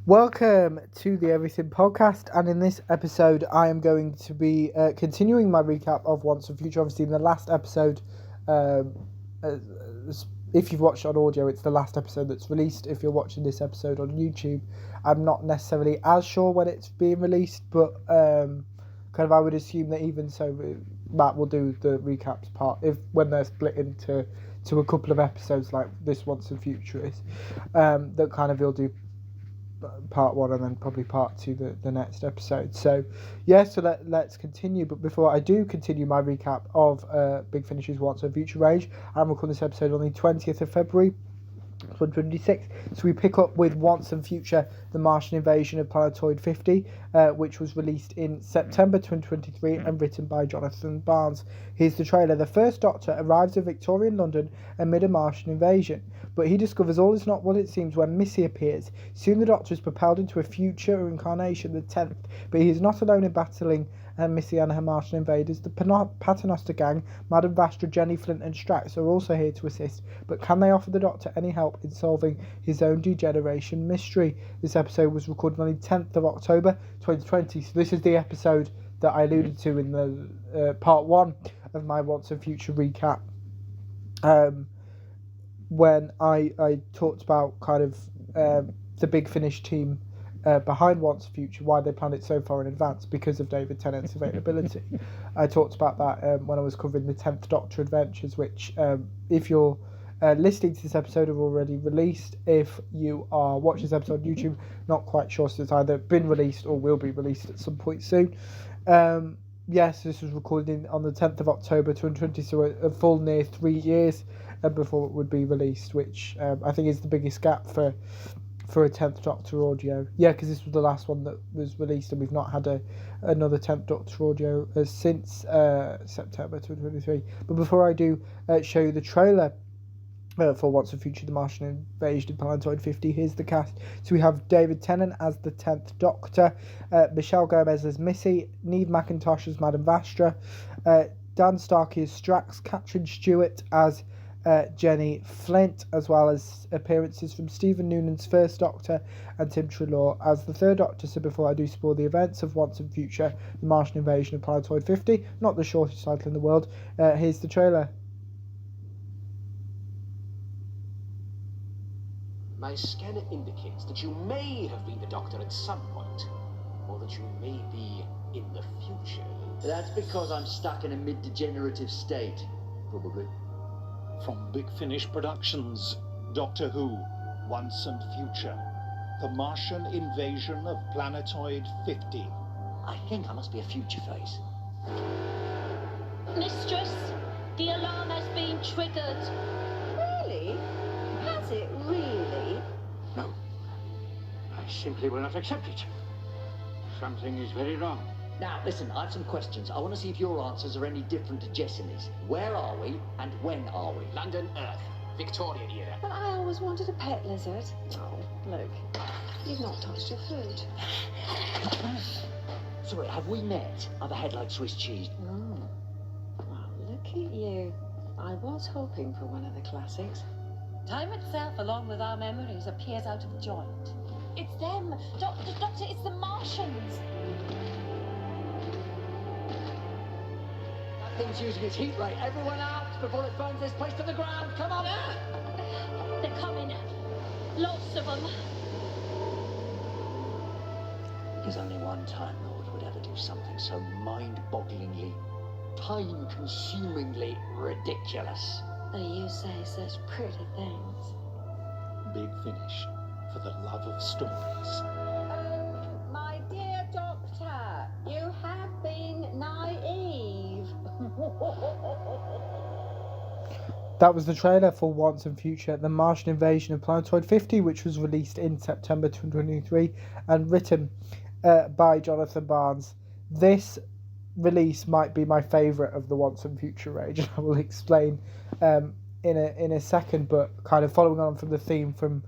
Welcome to the Everything Podcast, and in this episode, I am going to be continuing my recap of Once and Future. Obviously, in the last episode, um, uh, if you've watched on audio, it's the last episode that's released. If you're watching this episode on YouTube, I'm not necessarily as sure when it's being released, but I would assume that even so, Matt will do the recaps part when they're split into a couple of episodes like this Once and Future is. That kind of he'll do part one and then probably part two the next episode. So let's continue. But before I do continue my recap of Big Finish's Once and Future range, I'm recording this episode on the 20th of February 2026. So we pick up with Once and Future, The Martian Invasion of Planetoid 50, which was released in September 2023 and written by Jonathan Barnes. Here's the trailer. The First Doctor arrives in Victorian London amid a Martian invasion, but he discovers all is not what it seems when Missy appears. Soon the Doctor is propelled into a future incarnation, the 10th, but he is not alone in battling Missy and her Martian invaders. The Paternoster gang, Madame Vastra, Jenny, Flint and Strax are also here to assist, but can they offer the Doctor any help in solving his own degeneration mystery? This episode was recorded on the 10th of October 2020, so this is the episode that I alluded to in the part one of my Once and Future recap. When I talked about kind of the Big Finish team behind Once and Future, why they planned it so far in advance because of David Tennant's availability. I talked about that when I was covering the 10th Doctor Adventures, which if you're listening to this episode have already released. If you are watching this episode on YouTube, not quite sure, so it's either been released or will be released at some point soon. Yes, this was recorded on the 10th of October 2020, so a full near 3 years before it would be released, which I think is the biggest gap for a 10th Doctor audio. Yeah, because this was the last one that was released, and we've not had another 10th Doctor audio since September 2023. But before I do show you the trailer for Once and Future, The Martian Invasion of Planetoid 50, here's the cast. So we have David Tennant as the 10th Doctor, Michelle Gomez as Missy, Neve McIntosh as Madame Vastra, Dan Starkey as Strax, Katrin Stewart as Jenny, Flint, as well as appearances from Stephen Noonan's First Doctor and Tim Treloar as the Third Doctor. So before I do spoil the events of Once and Future, The Martian Invasion of Planetoid 50, not the shortest title in the world, here's the trailer. My scanner indicates that you may have been the Doctor at some point, or that you may be in the future. That's because I'm stuck in a mid-degenerative state, probably. From Big Finish Productions, Doctor Who, Once and Future, The Martian Invasion of Planetoid 50. I think I must be a future phase. Mistress, the alarm has been triggered. Really? Has it really? No. I simply will not accept it. Something is very wrong. Now, listen, I have some questions. I want to see if your answers are any different to Jessini's. Where are we, and when are we? London, Earth, Victorian era. But I always wanted a pet lizard. Oh, look. You've not touched your food. Sorry, have we met? I've had like Swiss cheese. Oh. Well, look at you. I was hoping for one of the classics. Time itself, along with our memories, appears out of joint. It's them! Doctor, it's the Martians! That thing's using its heat ray. Everyone out before it burns this place to the ground. Come on! They're coming. Lots of them. There's only one Time Lord would ever do something so mind-bogglingly, time-consumingly ridiculous. Oh, you say such pretty things. Big Finish, for the love of stories. My dear Doctor, you have been naive. That was the trailer for Once and Future, The Martian Invasion of Planetoid 50, which was released in September 2023 and written by Jonathan Barnes. This release might be my favourite of the Once and Future range, and I will explain in a second, but kind of following on from the theme from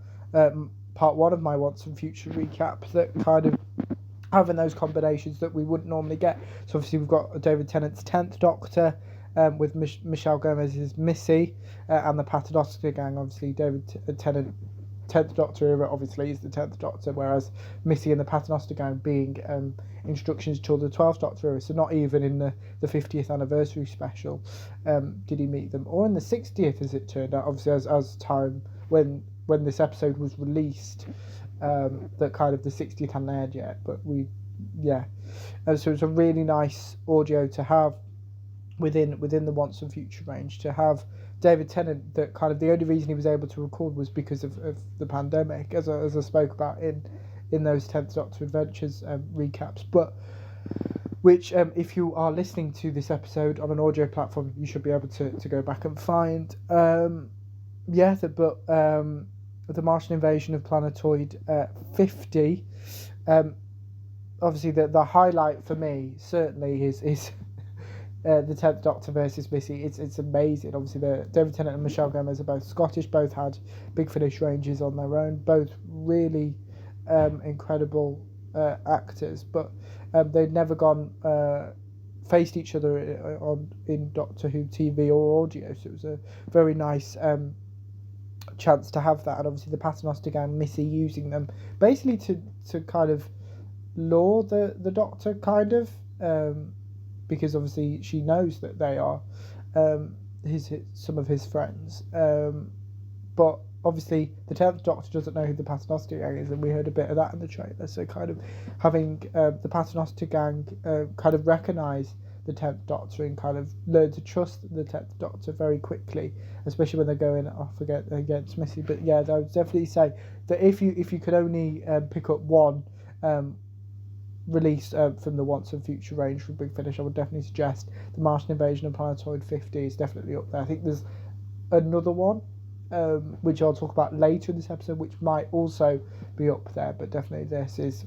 part one of my Once and Future recap, that kind of having those combinations that we wouldn't normally get. So obviously we've got David Tennant's 10th Doctor with Michelle Gomez's Missy and the Paternoster gang. Obviously David Tennant 10th Doctor era obviously is the 10th Doctor, whereas Missy and the Paternoster Gang being introductions to the 12th Doctor era. So not even in the 50th anniversary special did he meet them, or in the 60th as it turned out. Obviously, as time when this episode was released, that kind of the 60th hadn't aired yet. But so it's a really nice audio to have within the Once and Future range, to have David Tennant, that kind of the only reason he was able to record was because of the pandemic, as I spoke about in those 10th Doctor Adventures recaps, but which if you are listening to this episode on an audio platform, you should be able to go back and find. The Martian Invasion of Planetoid 50. Obviously the highlight for me certainly is the 10th Doctor versus Missy. It's amazing. Obviously, David Tennant and Michelle Gomez are both Scottish, both had Big Finish ranges on their own, both really incredible actors, but they'd never faced each other in Doctor Who TV or audio, so it was a very nice chance to have that. And obviously the Paternoster Gang, Missy using them basically to kind of lure the Doctor, kind of, because obviously she knows that they are some of his friends, but obviously the 10th Doctor doesn't know who the Paternoster Gang is, and we heard a bit of that in the trailer. So kind of having the Paternoster Gang kind of recognise the 10th Doctor and kind of learn to trust the 10th Doctor very quickly, especially when they're going off against Missy. But yeah, I would definitely say that if you could only pick up one release from the Once and Future range from Big Finish, I would definitely suggest the Martian Invasion of Planetoid 50 is definitely up there. I think there's another one which I'll talk about later in this episode, which might also be up there, but definitely this is,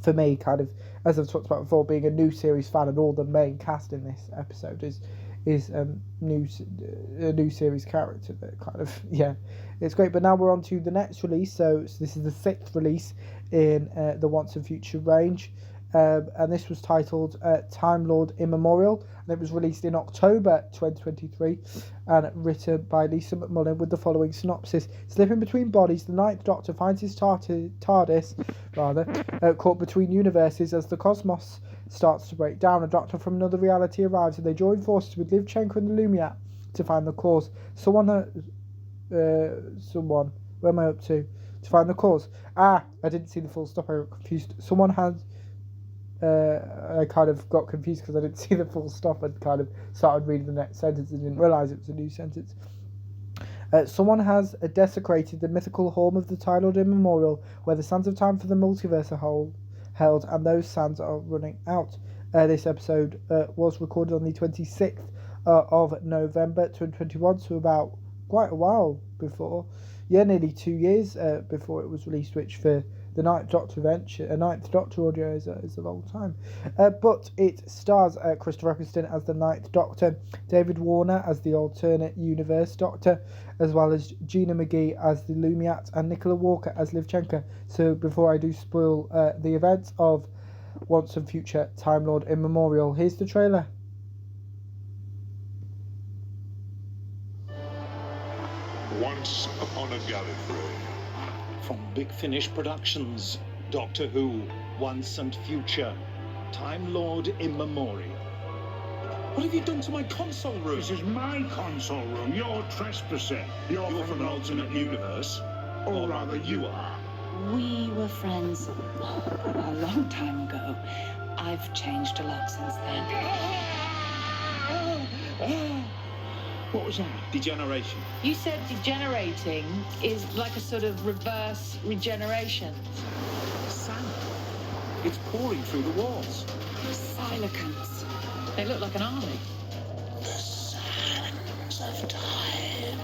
for me, kind of, as I've talked about before, being a new series fan, and all the main cast in this episode is a new series character that kind of, it's great. But now we're on to the next release. So this is the 6th release in the Once and Future range, and this was titled Time Lord Immemorial, and it was released in October 2023 and written by Lisa McMullen with the following synopsis. Slipping between bodies, the Ninth Doctor finds his TARDIS caught between universes as the cosmos starts to break down. A doctor from another reality arrives, and they join forces with Livchenko and the Lumiat to find the cause. Someone, where am I up to? To find the cause. I didn't see the full stop. I got confused. I kind of got confused because I didn't see the full stop and kind of started reading the next sentence and didn't realise it was a new sentence. Someone has desecrated the mythical home of the Time Lord Immemorial, where the sands of time for the multiverse are held, and those sands are running out. This episode was recorded on the 26th of November 2021, so about quite a while before. Nearly 2 years before it was released, which for the Ninth Doctor audio is a long time. But it stars Christopher Eccleston as the Ninth Doctor, David Warner as the alternate universe Doctor, as well as Gina McGee as the Lumiat and Nicola Walker as Livchenko. So before I do spoil the events of Once and Future Time Lord Immemorial, here's the trailer. Once upon a Gallifrey. From Big Finish Productions, Doctor Who, Once and Future, Time Lord Immemorial. What have you done to my console room? This is my console room. You're trespassing. You're from an alternate universe. Or rather, you are. We were friends a long time ago. I've changed a lot since then. What was that? Degeneration. You said degenerating is like a sort of reverse regeneration. Sand. It's pouring through the walls. Silicons. They look like an army. The sands of time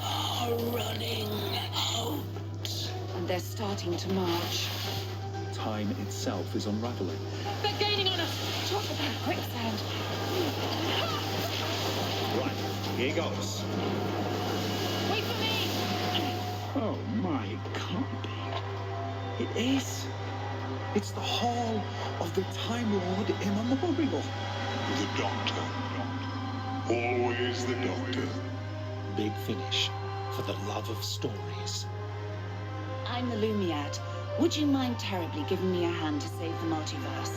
are running out. And they're starting to march. Time itself is unraveling. They're gaining on us. Talk about quicksand. Right, here goes. Wait for me! Oh my, it can't be. It is. It's the Hall of the Time Lord Immemorial. The Doctor. Always the Doctor. Big Finish, for the love of stories. I'm the Lumiad. Would you mind terribly giving me a hand to save the multiverse?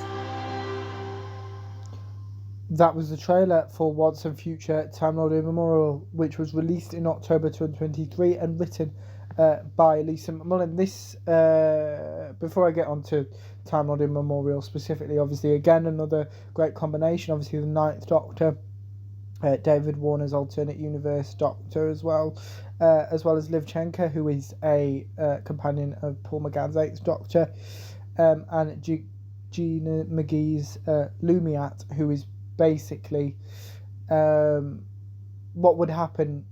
That was the trailer for Once and Future Time Lord Immemorial, which was released in October 2023 and written by Lisa McMullen. This, before I get on to Time Lord Immemorial specifically, obviously, again, another great combination. Obviously, the Ninth Doctor, David Warner's alternate universe Doctor as well as Liv Chenka, who is a companion of Paul McGann's Eighth Doctor, and Gina McGee's Lumiat, who is basically what would happen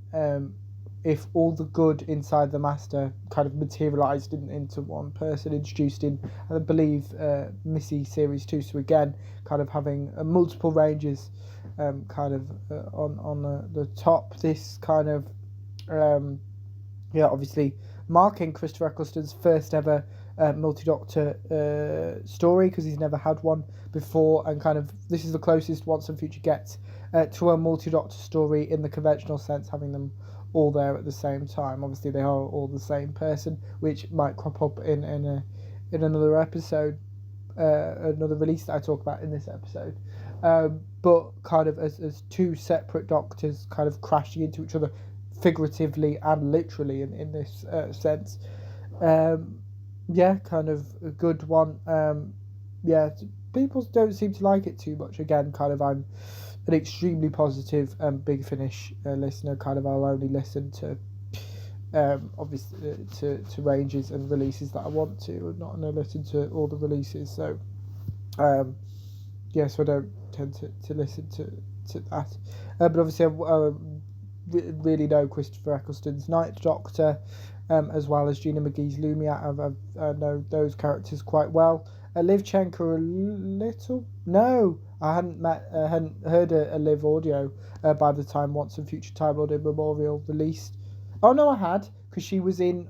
if all the good inside the Master kind of materialised into one person, introduced in, I believe, Missy Series 2, so again, kind of having multiple ranges kind of on the top. This kind of, obviously marking Christopher Eccleston's first ever multi-Doctor story, because he's never had one before, and kind of this is the closest Once and Future gets to a multi-Doctor story in the conventional sense, having them all there at the same time. Obviously they are all the same person, which might crop up in another episode, another release that I talk about in this episode, but kind of as two separate Doctors kind of crashing into each other figuratively and literally in this sense. Kind of a good one. People don't seem to like it too much. Again, kind of I'm an extremely positive Big Finish listener. Kind of I'll only listen to obviously to ranges and releases that I want to, and not gonna listen to all the releases. So so I don't tend to listen to that. But obviously I really know Christopher Eccleston's Ninth Doctor, as well as Gina McGee's Lumiat. I know those characters quite well. Liv Chenka a little. No, I hadn't heard a Liv audio by the time Once and Future Time Lord Immemorial released. Oh no, I had, because she was in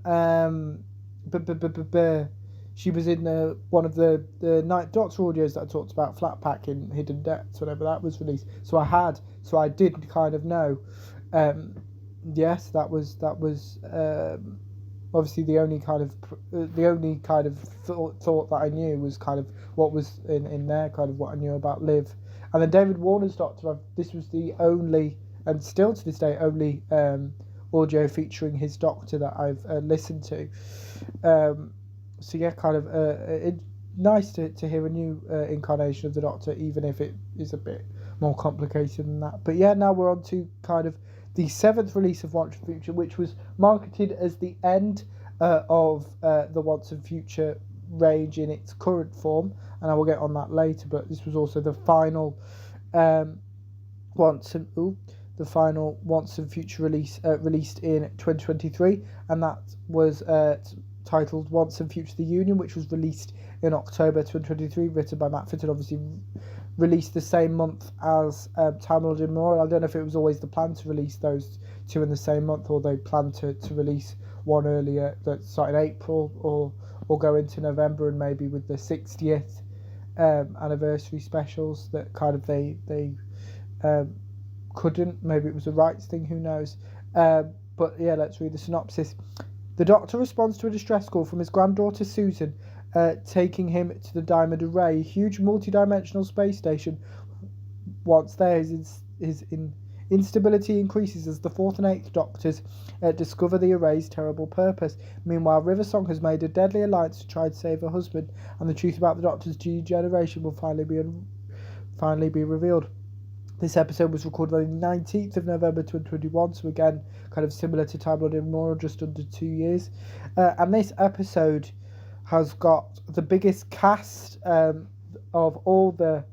she was in one of the Ninth Doctor audios that I talked about, Flat Pack in Hidden Depths, whenever that was released. So I did kind of know. Yes, that was obviously the only kind of thought that I knew was kind of what was in there, kind of what I knew about Liv. And then David Warner's Doctor, this was the only, and still to this day, only audio featuring his Doctor that I've listened to. It's nice to hear a new incarnation of the Doctor, even if it is a bit more complicated than that. But now we're on to kind of the seventh release of Once and Future, which was marketed as the end of the Once and Future range in its current form, and I will get on that later. But this was also the final Once and Future release released in 2023, and that was titled Once and Future: The Union, which was released in October 2023, written by Matt Fitton, obviously released the same month as Time Lord Immemorial. I don't know if it was always the plan to release those two in the same month, or they planned to release one earlier that started April, or go into November, and maybe with the 60th anniversary specials that kind of they couldn't. Maybe it was a rights thing, who knows. But let's read the synopsis. The Doctor responds to a distress call from his granddaughter Susan, taking him to the Diamond Array, a huge multi-dimensional space station. Once there, his instability increases as the Fourth and Eighth Doctors discover the Array's terrible purpose. Meanwhile, River Song has made a deadly alliance to try to save her husband, and the truth about the Doctor's degeneration will finally be revealed. This episode was recorded on the 19th of November 2021, so again, kind of similar to Time Lord Immemorial, just under 2 years. And this episode has got the biggest cast of all the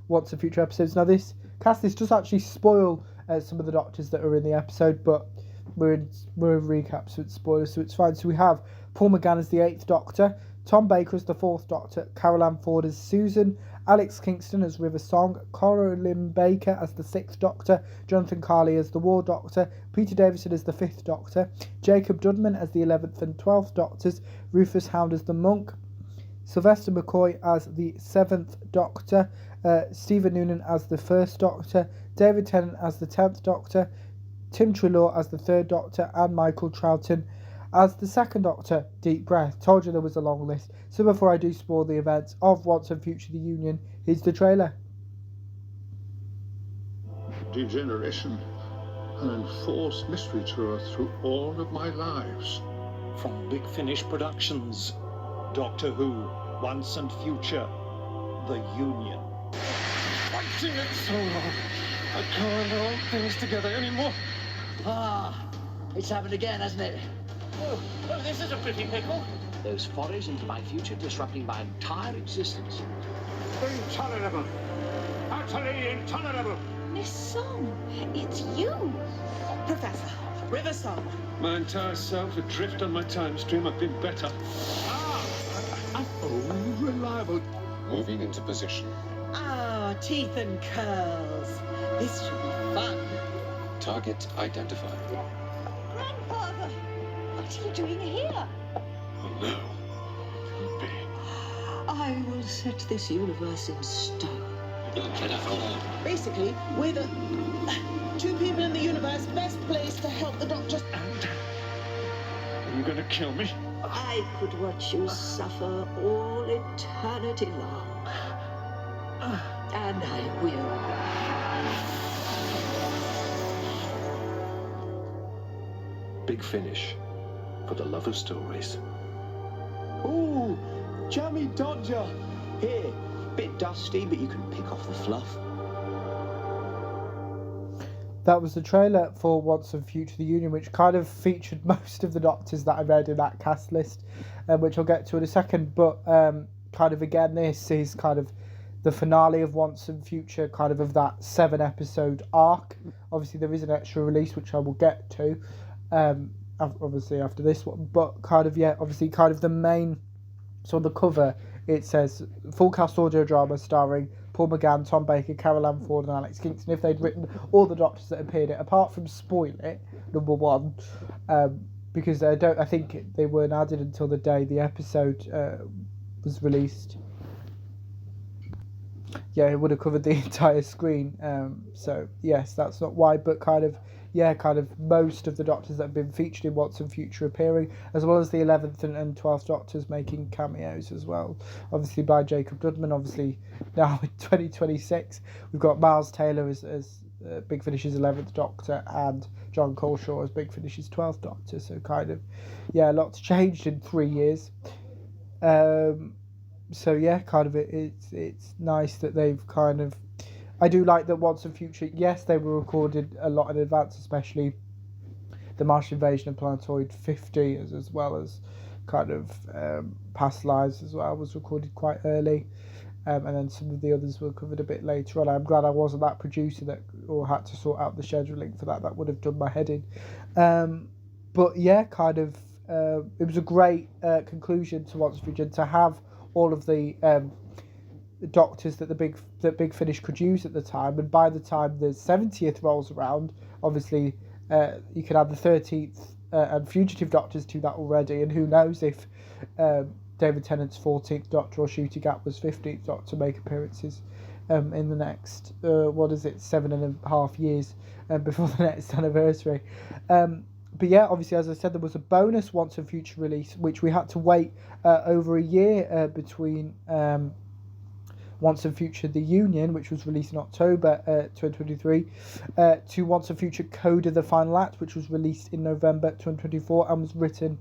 Once and Future episodes. Now this does actually spoil some of the Doctors that are in the episode, but we're in recap, so it's spoilers, so it's fine. So we have Paul McGann as the Eighth Doctor, Tom Baker as the Fourth Doctor, Carol Ann Ford as Susan, Alex Kingston as River Song, Coraline Baker as the Sixth Doctor, Jonathan Carley as the War Doctor, Peter Davison as the Fifth Doctor, Jacob Dudman as the 11th and 12th Doctors, Rufus Hound as the Monk, Sylvester McCoy as the Seventh Doctor, Stephen Noonan as the First Doctor, David Tennant as the 10th Doctor, Tim Treloar as the Third Doctor, and Michael Troughton as the second Doctor, Deep Breath. Told you there was a long list. So before I do spoil the events of Once and Future the Union, here's the trailer. Degeneration, an enforced mystery tour through all of my lives. From Big Finish Productions, Doctor Who, Once and Future, The Union. Fighting it so long. I can't hold things together anymore. Ah, it's happened again, hasn't it? Oh, this is a pretty pickle. Those forays into my future disrupting my entire existence. Intolerable. Utterly intolerable. Miss Song, it's you. Professor, River Song. My entire self adrift on my time stream. I've been better. Unreliable. Moving into position. Ah, teeth and curls. This should be fun. Target identified. Grandfather, what are you doing here? Oh no. Can't be. I will set this universe in stone. Basically, we're the two people in the universe best placed to help the Doctor. And are you gonna kill me? I could watch you suffer all eternity long. And I will. Big Finish. For the love of stories. Ooh, Jammy Dodger. Here, bit dusty, but you can pick off the fluff. That was the trailer for Once and Future the Union, which kind of featured most of the Doctors that I read in that cast list, which I'll get to in a second. But kind of again, this is kind of the finale of Once and Future, kind of that 7-episode arc. Obviously, there is an extra release, which I will get to, obviously after this one. But kind of, yeah, obviously kind of the main... So on the cover, it says, full cast audio drama starring Paul McGann, Tom Baker, Carol Ann Ford and Alex Kingston. If they'd written all the Doctors that appeared in it, apart from Spoil It, number one, because I think they weren't added until the day the episode was released. Yeah, it would have covered the entire screen. So yes, that's not why, but kind of most of the Doctors that have been featured in Once and Future appearing, as well as the 11th and 12th Doctors making cameos as well. Obviously by Jacob Dudman. Obviously now in 2026, we've got Miles Taylor as Big Finish's 11th Doctor and John Coleshaw as Big Finish's 12th Doctor. So kind of, yeah, a lot's changed in 3 years. So yeah, kind of it's nice that they've kind of... I do like that Once and Future, yes, they were recorded a lot in advance, especially the Martian Invasion of Planetoid 50, as well as kind of Past Lives as well, was recorded quite early. And then some of the others were covered a bit later on. I'm glad I wasn't that producer or had to sort out the scheduling for that. That would have done my head in. But yeah, kind of, it was a great conclusion to Once and Future to have all of the Doctors that Big Finish could use at the time, and by the time the 70th rolls around, obviously you could add the 13th and fugitive Doctors to that already, and who knows if David Tennant's 14th Doctor or Ncuti Gatwa's 15th Doctor make appearances in the next 7.5 years before the next anniversary. But yeah, obviously, as I said, there was a bonus Once and Future release, which we had to wait over a year between Once and Future the Union, which was released in October 2023, to Once and Future Coda the Final Act, which was released in November 2024 and was written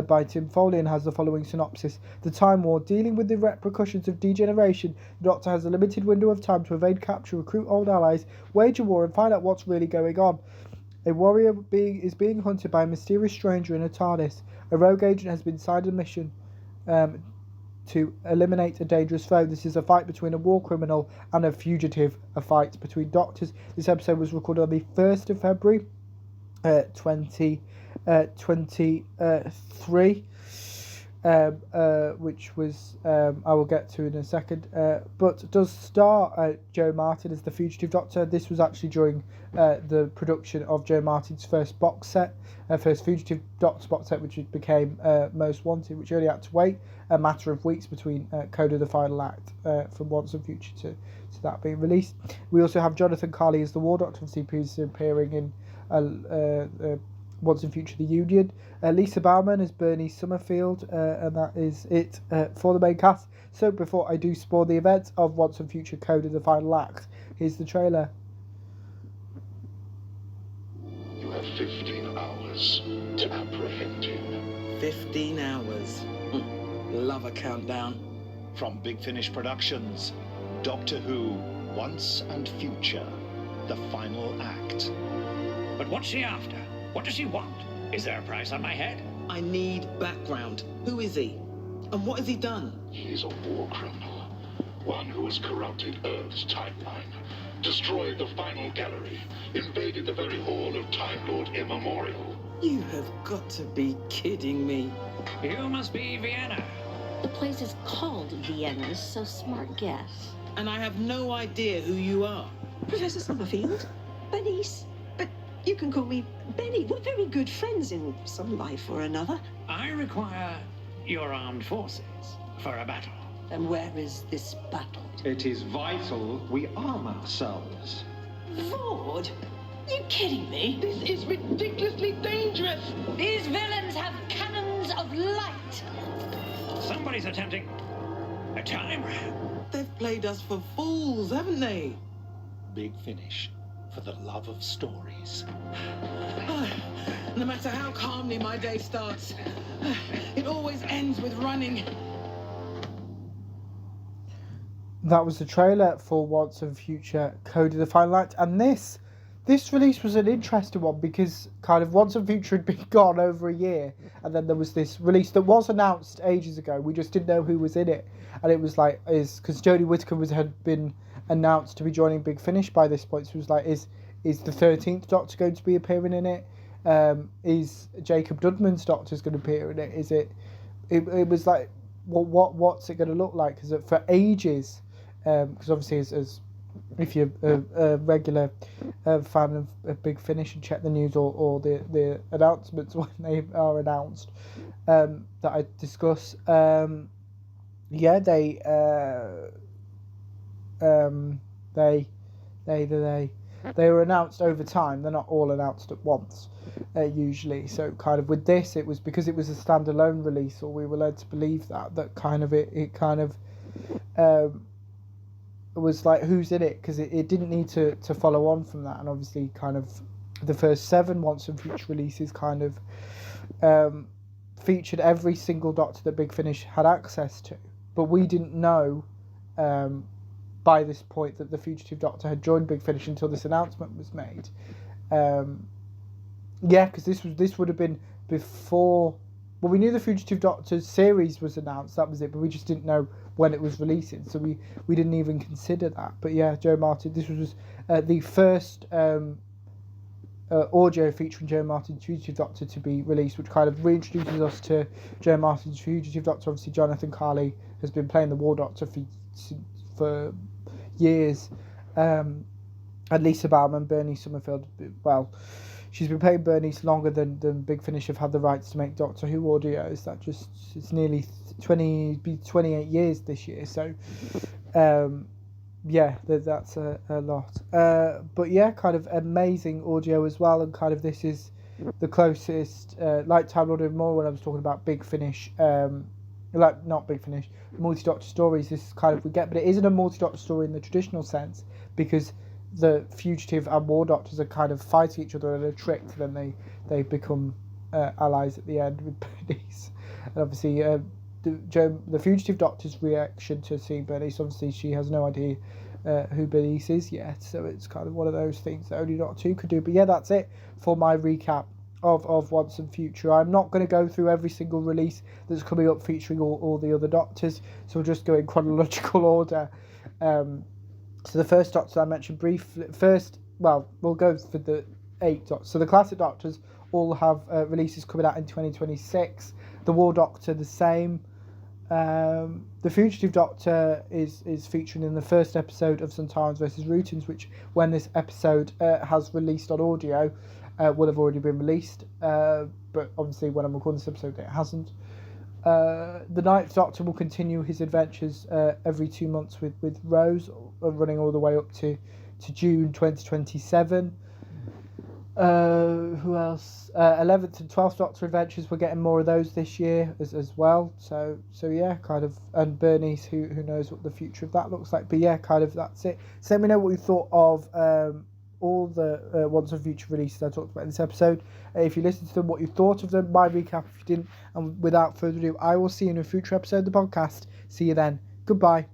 by Tim Foley and has the following synopsis. The Time War. Dealing with the repercussions of degeneration, the Doctor has a limited window of time to evade capture, recruit old allies, wage a war and find out what's really going on. A warrior is being hunted by a mysterious stranger in a TARDIS. A rogue agent has been assigned a mission to eliminate a dangerous foe. This is a fight between a war criminal and a fugitive, a fight between Doctors. This episode was recorded on the 1st of February 2023, which was, I will get to in a second, but does star Joe Martin as the fugitive Doctor. This was actually during the production of Joe Martin's first box set, first Fugitive Doctor box set, which became Most Wanted, which only had to wait a matter of weeks between Coda the Final Act from Once and Future to that being released. We also have Jonathan Carley as the War Doctor, obviously previously appearing in Once and Future: The Union. Lisa Bauman as Bernie Summerfield, and that is it for the main cast. So before I do spoil the events of Once and Future: Code of the Final Act, here's the trailer. You have 15 hours to apprehend him. 15 hours. Love a countdown. From Big Finish Productions, Doctor Who, Once and Future, the final act. But what's she after? What does she want? Is there a price on my head? I need background. Who is he? And what has he done? He's a war criminal. One who has corrupted Earth's timeline, destroyed the final gallery, invaded the very hall of Time Lord Immemorial. You have got to be kidding me. You must be Vienna. The place is called Vienna, so smart guess. And I have no idea who you are. Professor Summerfield? Bernice? But you can call me Benny. We're very good friends in some life or another. I require your armed forces for a battle. And where is this battle? It is vital we arm ourselves. Lord? You kidding me? This is ridiculously dangerous. These villains have cannons of light. Somebody's attempting a time ram. They've played us for fools, haven't they? Big Finish, for the love of stories. No matter how calmly my day starts, it always ends with running. That was the trailer for Once and Future: Code of the Final Act, and this release was an interesting one because kind of Once and Future had been gone over a year, and then there was this release that was announced ages ago. We just didn't know who was in it, and it was like, because Jodie Whittaker had been announced to be joining Big Finish by this point, so it was like, is the 13th Doctor going to be appearing in it? Is Jacob Dudman's Doctor's going to appear in it? Is it was like, well, what's it going to look like? Because for ages, because obviously as if you're a regular fan of Big Finish and check the news or the announcements when they are announced that I discuss, they were announced over time. They're not all announced at once usually. So kind of with this, it was because it was a standalone release, or we were led to believe that kind of it kind of was like, who's in it, because it didn't need to follow on from that. And obviously kind of the first 7 Once and Future releases kind of featured every single Doctor that Big Finish had access to, but we didn't know by this point that the Fugitive Doctor had joined Big Finish until this announcement was made. Because this would have been before. Well, we knew the Fugitive Doctor series was announced, that was it, but we just didn't know when it was releasing, so we didn't even consider that. But yeah, Joe Martin, this was the first audio featuring Joe Martin's Fugitive Doctor to be released, which kind of reintroduces us to Joe Martin's Fugitive Doctor. Obviously, Jonathan Carley has been playing the War Doctor for years, and Lisa Bauman, Bernie Summerfield, well, she's been playing Bernice longer than Big Finish have had the rights to make Doctor Who audios. It's nearly 28 years this year, so that's a lot. But yeah, kind of amazing audio as well, and kind of this is the closest, like Time Lord Immemorial when I was talking about Big Finish, not Big Finish, multi-Doctor stories, this is kind of we get, but it isn't a multi-Doctor story in the traditional sense, because the Fugitive and War Doctors are kind of fighting each other and are tricked, and then they become allies at the end with Bernice. And obviously the Fugitive Doctor's reaction to seeing Bernice, obviously she has no idea who Bernice is yet, so it's kind of one of those things that only Doctor Who could do. But yeah, that's it for my recap of Once and Future. I'm not going to go through every single release that's coming up featuring all the other Doctors, so we'll just go in chronological order. So the first Doctor I mentioned briefly, we'll go for the 8 Doctors. So the classic Doctors all have releases coming out in 2026. The War Doctor the same. The Fugitive Doctor is featuring in the first episode of Sontarans vs. Routines, which when this episode has released on audio will have already been released, but obviously when I'm recording this episode it hasn't. The 9th Doctor will continue his adventures every 2 months with Rose, running all the way up to June 2027. Who else? 11th and 12th Doctor Adventures. We're getting more of those this year as well. So yeah, kind of. And Bernice, who knows what the future of that looks like. But yeah, kind of that's it. So let me know what you thought of all the Once and Future releases I talked about in this episode. If you listened to them, what you thought of them, my recap if you didn't. And without further ado, I will see you in a future episode of the podcast. See you then. Goodbye.